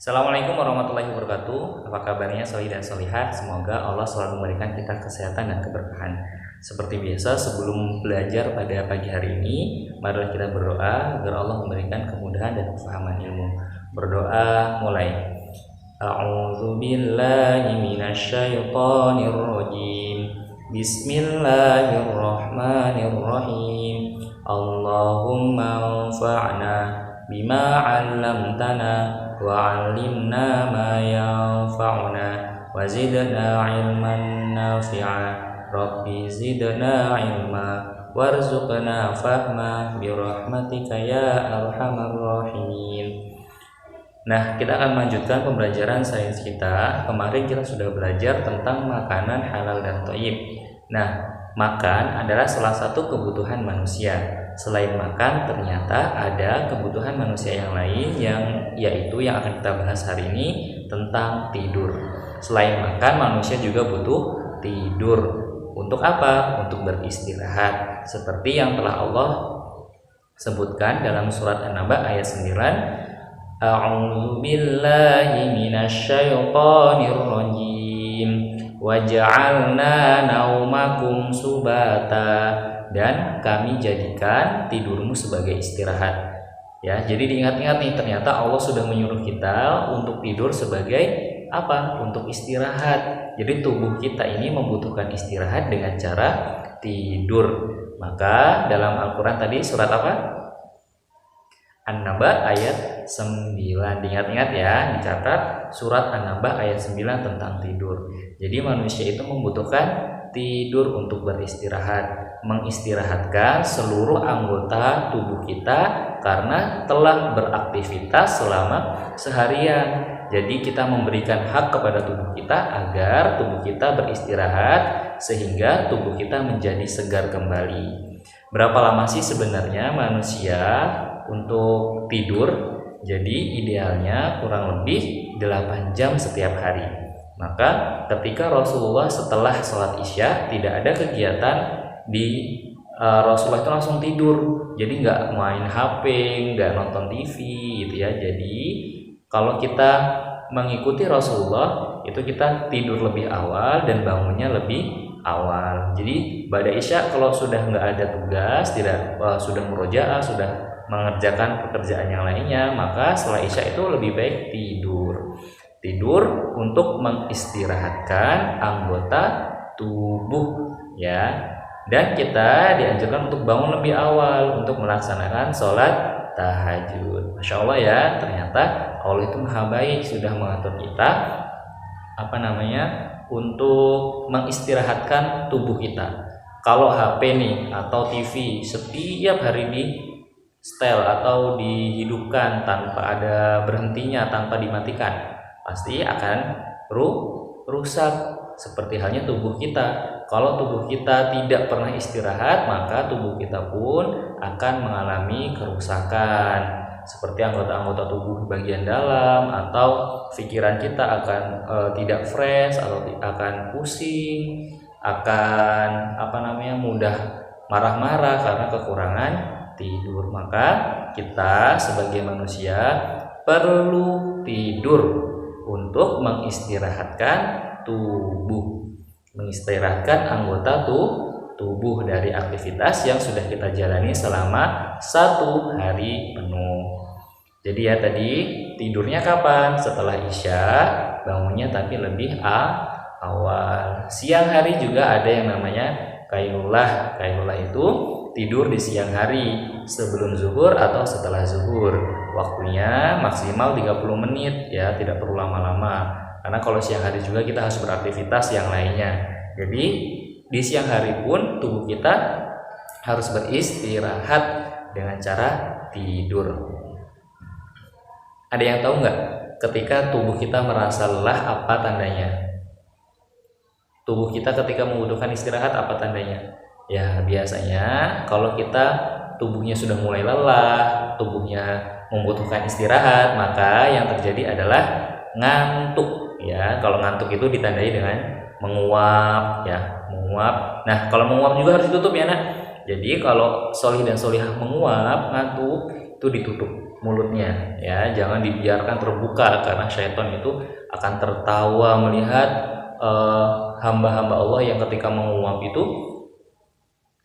Assalamualaikum warahmatullahi wabarakatuh. Apa kabarnya solih dan solihah? Semoga Allah selalu memberikan kita kesehatan dan keberkahan. Seperti biasa, sebelum belajar pada pagi hari ini, marilah kita berdoa agar Allah memberikan kemudahan dan kefahaman ilmu. Berdoa mulai. A'udzu billahi minasyaitonir rajim. Bismillahirrahmanirrahim. Allahumma anfa'na bima 'allamtana wa'allimna ma yanfa'una wa zidna ilman nafi'a rabbi zidna ilma warzuqna fahma birahmatika ya arhamar rahimin. Nah, kita akan melanjutkan pembelajaran sains kita. Kemarin kita sudah belajar tentang makanan halal dan thayyib. Nah, makan adalah salah satu kebutuhan manusia. Selain makan, ternyata ada kebutuhan manusia yang lain yaitu yang akan kita bahas hari ini tentang tidur. Selain makan, manusia juga butuh tidur. Untuk apa? Untuk beristirahat. Seperti yang telah Allah sebutkan dalam surat An-Naba ayat 9. A'udzu billahi minasyaitonir rajim. Waja'alna naumakum subata, dan kami jadikan tidurmu sebagai istirahat. Ya, jadi diingat-ingat nih, ternyata Allah sudah menyuruh kita untuk tidur sebagai apa? Untuk istirahat. Jadi tubuh kita ini membutuhkan istirahat dengan cara tidur. Maka dalam Al-Qur'an tadi surat apa? An-Naba ayat 9. Diingat-ingat ya, dicatat surat An-Naba ayat 9 tentang tidur. Jadi manusia itu membutuhkan tidur untuk beristirahat, mengistirahatkan seluruh anggota tubuh kita karena telah beraktivitas selama seharian. Jadi kita memberikan hak kepada tubuh kita agar tubuh kita beristirahat sehingga tubuh kita menjadi segar kembali. Berapa lama sih sebenarnya manusia untuk tidur? Jadi idealnya kurang lebih 8 jam setiap hari. Maka ketika Rasulullah setelah sholat isya tidak ada kegiatan di Rasulullah itu langsung tidur. Jadi nggak main HP, nggak nonton TV gitu ya. Jadi kalau kita mengikuti Rasulullah itu kita tidur lebih awal dan bangunnya lebih awal. Jadi pada isya kalau sudah nggak ada tugas, sudah murojaah, sudah mengerjakan pekerjaan yang lainnya, maka setelah isya itu lebih baik tidur untuk mengistirahatkan anggota tubuh ya. Dan kita dianjurkan untuk bangun lebih awal untuk melaksanakan sholat tahajud. Masya Allah ya, ternyata Allah itu maha baik, sudah mengatur kita untuk mengistirahatkan tubuh kita. Kalau HP nih atau TV setiap hari di setel atau dihidupkan tanpa ada berhentinya, tanpa dimatikan, pasti akan rusak. Seperti halnya tubuh kita. Kalau tubuh kita tidak pernah istirahat, maka tubuh kita pun akan mengalami kerusakan. Seperti anggota-anggota tubuh bagian dalam atau pikiran kita akan tidak fresh atau akan pusing, akan mudah marah-marah karena kekurangan tidur. Maka kita sebagai manusia perlu tidur untuk mengistirahatkan tubuh, mengistirahatkan anggota tubuh dari aktivitas yang sudah kita jalani selama 1 hari penuh. Jadi ya tadi tidurnya kapan? Setelah isya, bangunnya tapi lebih awal. Siang hari juga ada yang namanya qailulah. Qailulah itu tidur di siang hari sebelum zuhur atau setelah zuhur. Waktunya maksimal 30 menit ya, tidak perlu lama-lama. Karena kalau siang hari juga kita harus beraktivitas yang lainnya. Jadi di siang hari pun tubuh kita harus beristirahat dengan cara tidur. Ada yang tahu nggak ketika tubuh kita merasa lelah apa tandanya? Tubuh kita ketika membutuhkan istirahat apa tandanya? Ya biasanya kalau kita tubuhnya sudah mulai lelah, tubuhnya membutuhkan istirahat, maka yang terjadi adalah ngantuk. Ya, kalau ngantuk itu ditandai dengan menguap ya, menguap. Nah, kalau menguap juga harus ditutup ya, Nak. Jadi kalau solih dan solihah menguap, ngantuk itu ditutup. mulutnya ya, jangan dibiarkan terbuka karena syaitan itu akan tertawa melihat hamba-hamba Allah yang ketika menguap itu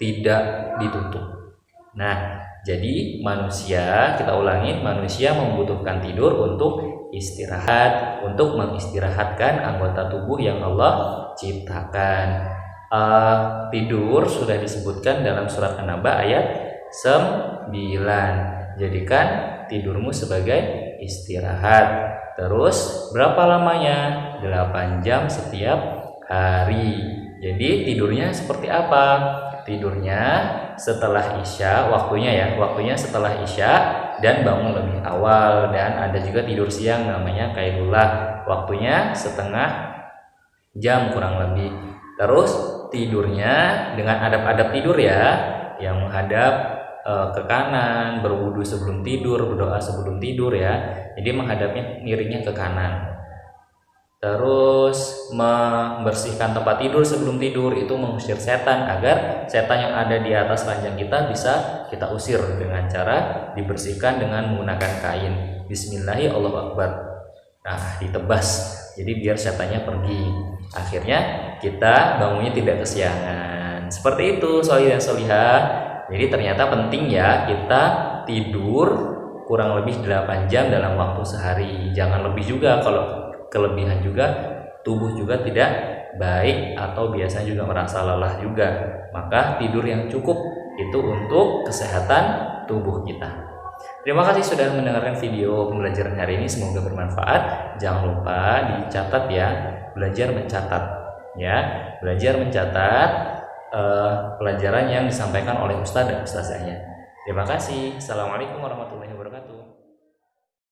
tidak ditutup. Nah, jadi manusia, kita ulangi, manusia membutuhkan tidur untuk istirahat, untuk mengistirahatkan anggota tubuh yang Allah ciptakan. Tidur sudah disebutkan dalam surat An-Naba ayat 9. Jadikan tidurmu sebagai istirahat. Terus berapa lamanya? 8 jam setiap hari. Jadi tidurnya seperti apa? Tidurnya setelah Isya, waktunya setelah Isya dan bangun lebih awal. Dan ada juga tidur siang namanya qailullah, waktunya setengah jam kurang lebih. Terus tidurnya dengan adab-adab tidur ya, yang menghadap ke kanan, berwudu sebelum tidur, berdoa sebelum tidur ya. Jadi menghadapnya miringnya ke kanan. Terus membersihkan tempat tidur sebelum tidur, itu mengusir setan, agar setan yang ada di atas ranjang kita bisa kita usir dengan cara dibersihkan dengan menggunakan kain. Bismillahirrahmanirrahim, Allahu Akbar. Nah, ditebas. Jadi biar setannya pergi. Akhirnya kita bangunnya tidak kesiangan. Seperti itu sholih dan sholihah. Jadi ternyata penting ya kita tidur kurang lebih 8 jam dalam waktu sehari. Jangan lebih juga, kalau kelebihan juga tubuh juga tidak baik atau biasanya juga merasa lelah juga. Maka tidur yang cukup itu untuk kesehatan tubuh kita. Terima kasih sudah mendengarkan video pembelajaran hari ini, semoga bermanfaat. Jangan lupa dicatat ya, belajar mencatat ya, belajar mencatat pelajaran yang disampaikan oleh ustadz dan ustazahnya. Terima kasih. Assalamualaikum warahmatullahi wabarakatuh.